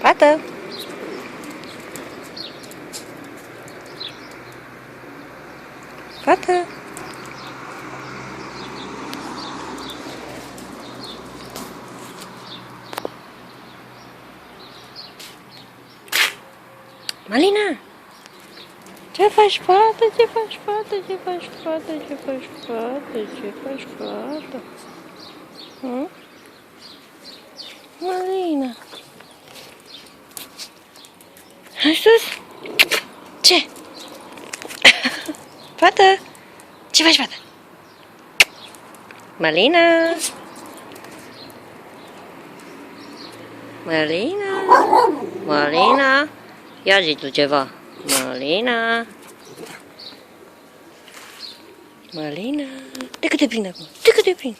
Fată! Fată! Malina! Ce faci, fată? Ce faci, fată? Ce faci, fată? Ce faci, fată? Ce faci, fată? Malina! Hai sus! Ce? Fată! Ce faci, fată? Malina! Malina! Malina! Ia zi tu ceva! Malina! Malina! De cât te prind acum? De cât te prind?